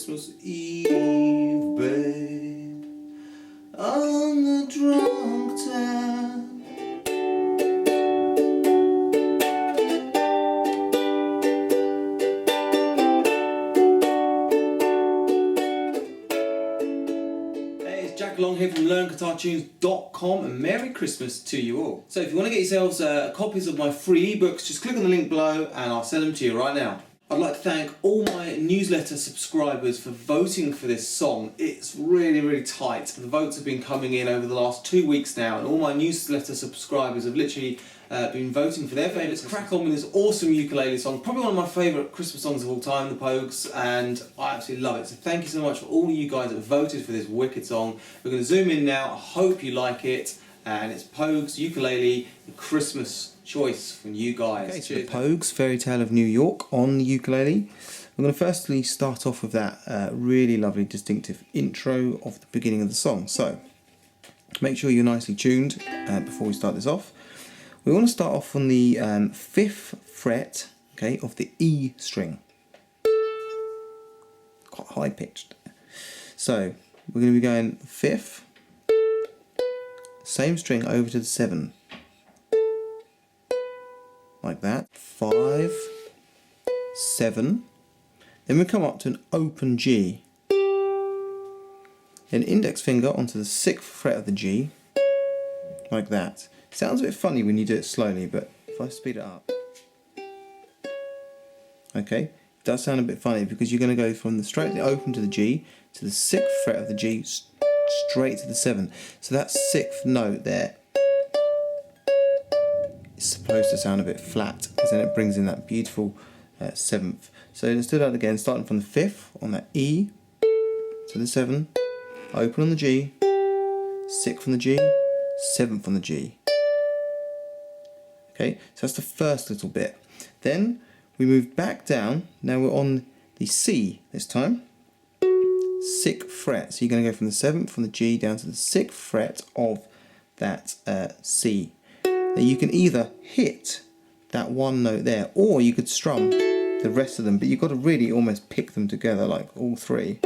Christmas Eve, babe, on the drunk town. Along here from Learnguitartunes.com, and Merry Christmas to you all. So if you want to get yourselves copies of my free ebooks, just click on the link below and I'll send them to you right now. I'd like to thank all my newsletter subscribers for voting for this song. It's really tight. The votes have been coming in over the last 2 weeks now, and all my newsletter subscribers have literally been voting for their favourites. Crack on with this awesome ukulele song, probably one of my favourite Christmas songs of all time, the Pogues, and I absolutely love it. So thank you so much for all of you guys that voted for this wicked song. We're going to zoom in now. I hope you like it, and it's Pogues Ukulele, the Christmas choice from you guys. Okay, so the Pogues Fairy Tale of New York on the ukulele. I'm going to firstly start off with that really lovely distinctive intro of the beginning of the song. So make sure you're nicely tuned before we start this off. We want to start off on the 5th fret, okay, of the E string. Quite high pitched. So we're going to be going 5th, same string over to the 7, like that. 5, 7. Then we come up to an open G. Then index finger onto the 6th fret of the G, like that. Sounds a bit funny when you do it slowly, but if I speed it up, okay, it does sound a bit funny because you're going to go from the straight the open to the G to the 6th fret of the G straight to the 7. So that 6th note there is supposed to sound a bit flat because then it brings in that beautiful 7th. So let's do that again, starting from the 5th on that E to the 7, open on the G, 6th on the G, 7th on the G. Okay, so that's the first little bit. Then we move back down. Now we're on the C this time. 6th fret. So you're going to go from the 7th from the G down to the 6th fret of that C. Now you can either hit that one note there, or you could strum the rest of them, but you've got to really almost pick them together, like all three.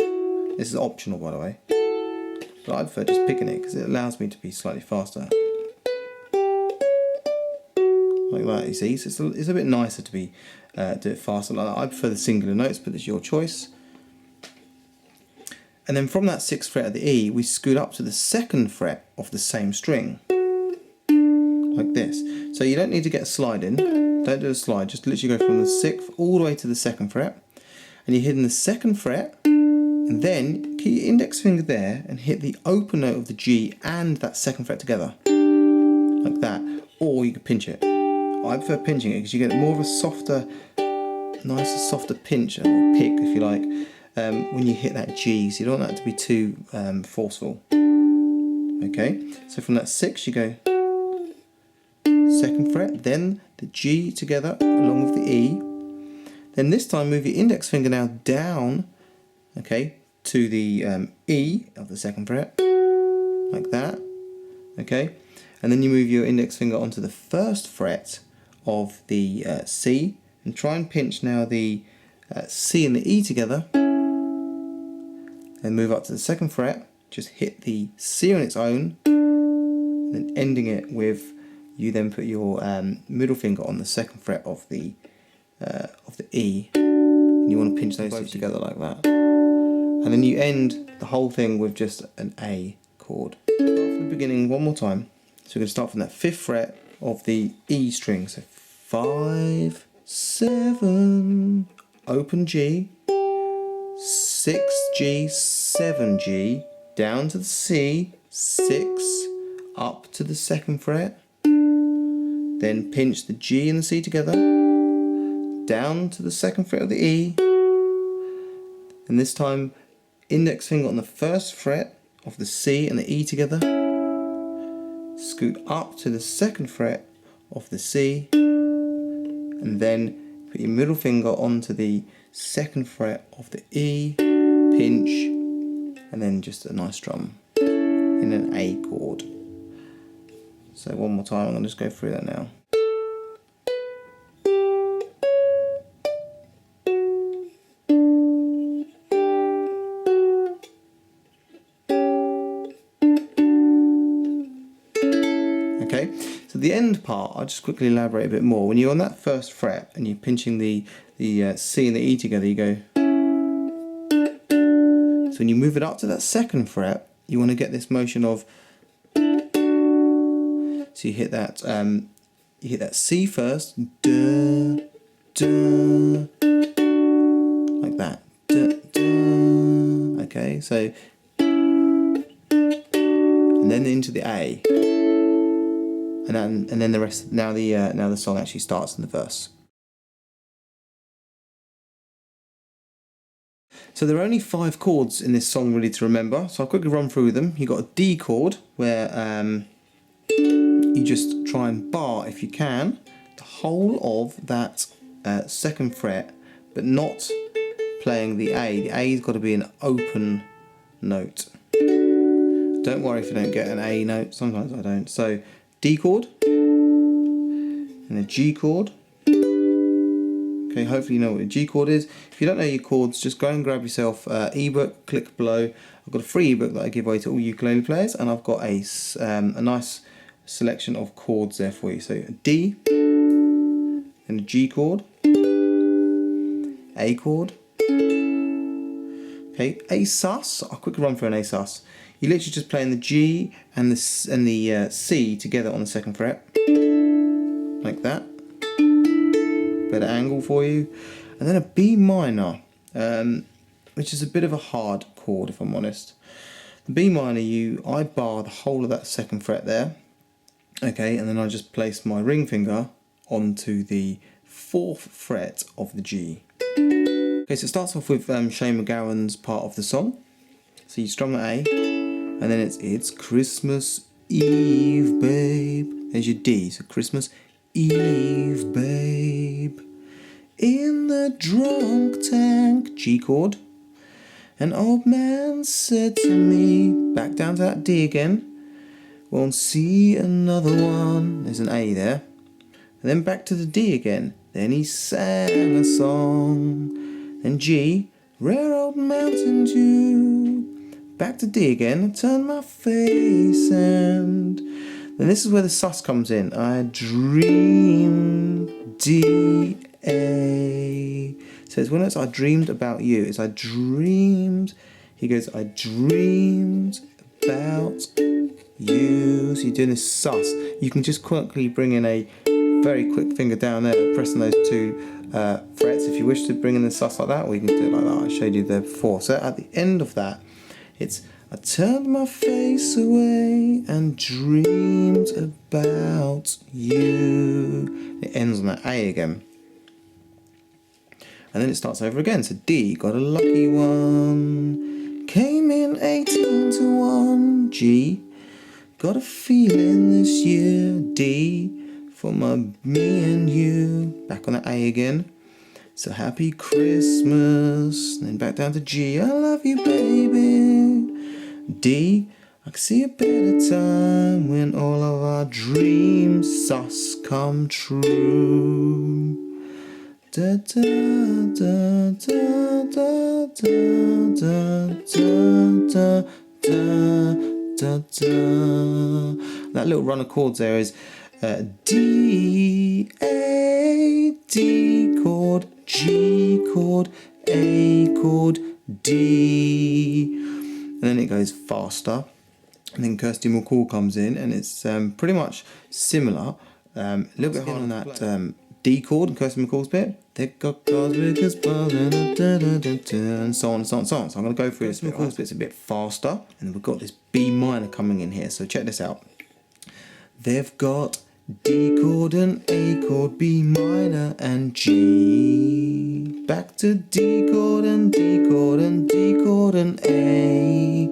This is optional, by the way, but I prefer just picking it because it allows me to be slightly faster. Like that, you see, so it's a bit nicer to be do it faster like that. I prefer the singular notes, but it's your choice. And then from that 6th fret of the E, we scoot up to the 2nd fret of the same string, like this. So you don't need to get a slide in, don't do a slide, just literally go from the 6th all the way to the 2nd fret, and you're hitting the 2nd fret, and then keep your index finger there and hit the open note of the G and that 2nd fret together, like that, or you could pinch it. I prefer pinching it because you get more of a softer, nicer, softer pinch or pick, if you like, when you hit that G. So you don't want that to be too forceful. Okay, so from that 6 you go 2nd fret, then the G together along with the E. Then this time move your index finger now down, okay, to the E of the 2nd fret, like that. Okay, and then you move your index finger onto the 1st fret of the C, and try and pinch now the C and the E together, then move up to the 2nd fret, just hit the C on its own, and then ending it with, you then put your middle finger on the 2nd fret of the E, and you want to pinch those two together like that, and then you end the whole thing with just an A chord. Start from the beginning one more time. So we're going to start from that 5th fret of the E string. So 5, 7, open G, 6 G, 7 G, down to the C, 6, up to the 2nd fret, then pinch the G and the C together, down to the 2nd fret of the E, and this time index finger on the 1st fret of the C and the E together, scoot up to the 2nd fret of the C, and then put your middle finger onto the 2nd fret of the E, pinch, and then just a nice strum in an A chord. So one more time, I'm going to just go through that now. Okay, so the end part, I'll just quickly elaborate a bit more. When you're on that first fret and you're pinching the C and the E together, you go. So when you move it up to that second fret, you want to get this motion of. So you hit that C first, duh, duh, like that. Duh, duh. Okay, so and then into the A, and then the rest. Now the song actually starts in the verse. So there are only 5 chords in this song really to remember. So I'll quickly run through them. You've got a D chord where you just try and bar, if you can, the whole of that second fret, but not playing the A. The A's got to be an open note. Don't worry if you don't get an A note, sometimes I don't. So D chord, and a G chord. Okay, hopefully you know what a G chord is. If you don't know your chords, just go and grab yourself ebook, click below. I've got a free ebook that I give away to all ukulele players, and I've got a nice selection of chords there for you. So a D, and a G chord, A chord. Okay, A sus. I'll quickly run through an A sus. You literally just playing the G and the C together on the second fret, like that. Better angle for you. And then a B minor, which is a bit of a hard chord if I'm honest. The B minor, I bar the whole of that second fret there. Okay, and then I just place my ring finger onto the 4th fret of the G. Okay, so it starts off with Shane MacGowan's part of the song. So you strum the A, and then it's Christmas Eve, babe. There's your D, so Christmas Eve, babe, in the drunk tank, G chord. An old man said to me, back down to that D again, won't see another one. There's an A there. And then back to the D again. Then he sang a song. Then G, rare old Mountain Dew. Back to D again, I turn my face, and then this is where the sus comes in. I dream, D, A. So it's when I dreamed about you. It's I dreamed. He goes, I dreamed about you. So you're doing this sus. You can just quickly bring in a very quick finger down there, pressing those 2 frets if you wish to bring in the sus like that, or you can do it like that. I showed you there before. So at the end of that, it's I turned my face away and dreamed about you. It ends on that A again. And then it starts over again. So D, got a lucky one. Came in 18 to 1. G, got a feeling this year. D, for me and you. Back on that A again. So happy Christmas. And then back down to G, I love you, baby. D, I can see a better time when all of our dreams sus come true. Da da da da da da da da da da. That little run of chords there is D, A, D chord, G chord, A chord, D. And then it goes faster, and then Kirsty McCall comes in, and it's pretty much similar. A little bit harder on that D chord and Kirsty McCall's bit. They've got cars with us, and so on and so on and so on. So I'm going to go through Kirsty McCall's bit's a bit faster, and then we've got this B minor coming in here. So check this out. They've got D chord and A chord, B minor and G. Back to D chord and D chord and D chord and A.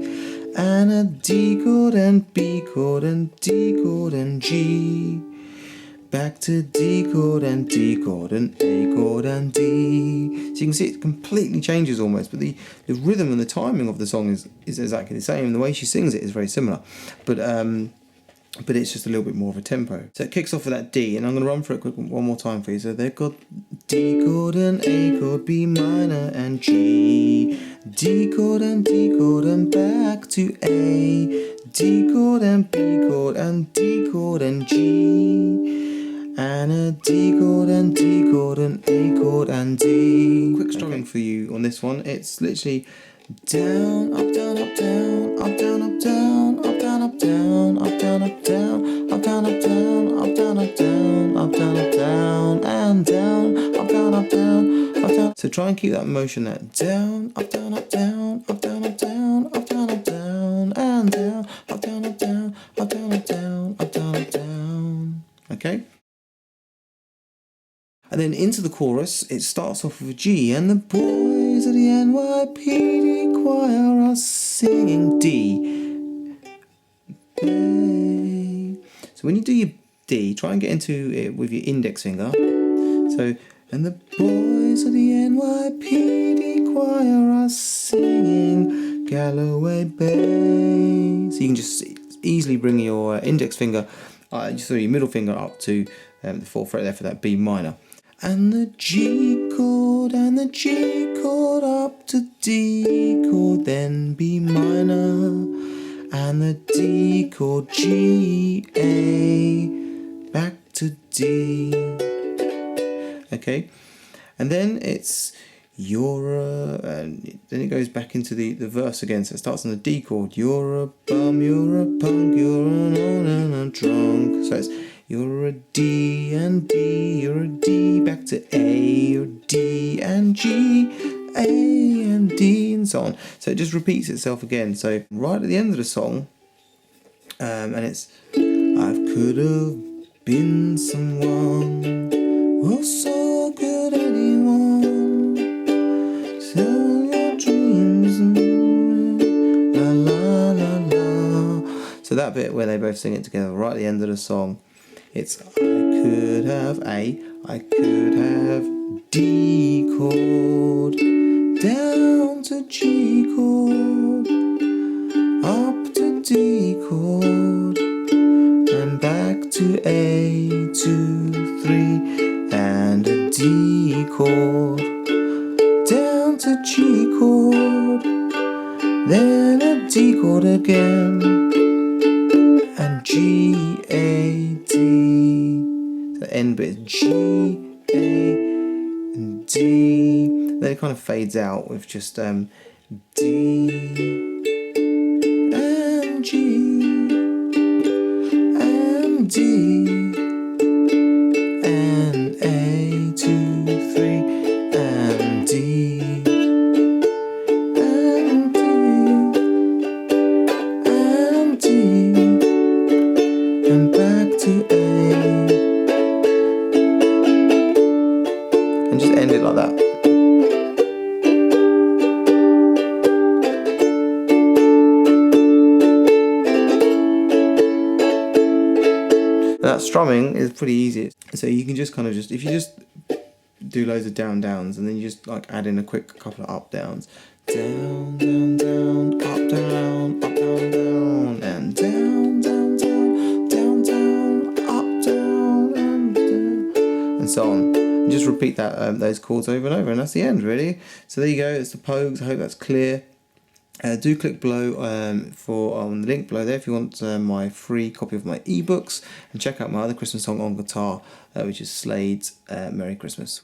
And a D chord and B chord and D chord and G. Back to D chord and D chord and A chord and D. So you can see it completely changes almost, but the rhythm and the timing of the song is exactly the same. The way she sings it is very similar, but it's just a little bit more of a tempo. So it kicks off with that D, and I'm going to run through it quick one more time for you. So they've got D chord and A chord, B minor and G. D chord and D chord and back to A. D chord and B chord and D chord and G. it's literally down, up, down, up, down, up, down, up, down, up, down, up, down, up, down, up, down, up, down, up, down, up, down, up, down, up, down, up, down, and down, up, down, up, down, up, down. So try and keep that motion that down, up, down, up, down, up, down, up, down, up, down, up, down, and down, up, down, up, down, up, down, up, down, up, down, up, down. Okay? And then into the chorus, it starts off with a G, and the boys of the NYPD choir are singing D. So when you do your D, try and get into it with your index finger. So, and the boys of the NYPD choir are singing Galloway Bay. So you can just easily bring your index finger, just your middle finger up to the 4th fret there for that B minor. And the G chord and the G chord up to D chord, then B minor, and the D chord, G, A, back to D. Okay, and then it's you're and then it goes back into the verse again. So it starts on the D chord. You're a bum, you're a punk, you're an old and a drunk. So it's you're a D and D, you're a D, back to A, you're D and G, A and D, and so on. So it just repeats itself again. So right at the end of the song, and it's I could have been someone, well, so could anyone, sell your dreams, la la la la. So that bit where they both sing it together right at the end of the song, it's I could have A, I could have D chord, down to G chord, up to D chord, and back to A, 2, 3, and a D chord, down to G chord, then a D chord again, and G, A, D. So the end bit is G, A, and D. Then it kind of fades out with just D and G and D and A, 2, 3, and D and D and D and back to A, and just end it like that. That strumming is pretty easy, so you can just kind of if you just do loads of down downs and then you just like add in a quick couple of up downs, down down down, up down, up down down, and down down down, down down, up down and down, and so on. And just repeat that those chords over and over, and that's the end really. So there you go. It's the Pogues. I hope that's clear. Do click below on the link below there if you want my free copy of my ebooks, and check out my other Christmas song on guitar, which is Slade's Merry Christmas.